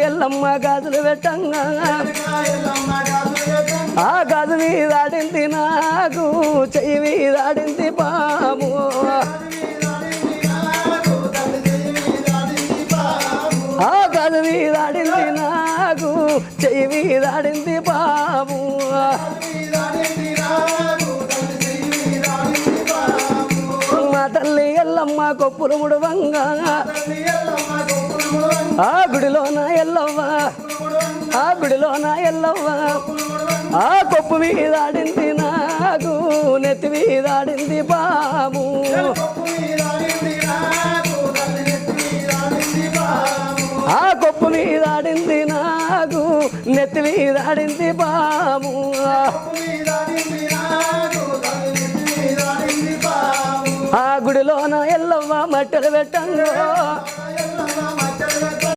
ఎల్లమ్మ గాజులు పెట్టంగా ఆ గాజు మీదాడింది నాకు చెయ్యి మీదాడింది పాము ఆ గాజు మీదాడింది నాకు చెయ్యి మీదాడింది పాము మా తల్లి ఎల్లమ్మ కొప్పులు ముడువంగా ఆ గుడిలోన ఎల్లవ్వ ఆ గుడిలోన ఎల్లవ్వ ఆ కొప్పు మీదాడింది నాకు నెత్తి మీదాడింది బాబు ఆ కొప్పు మీదాడింది నాకు నెత్తి మీదాడింది బాబు ఆ గుడిలోన ఎల్లవ్వ మట్టెలు పెట్టంగో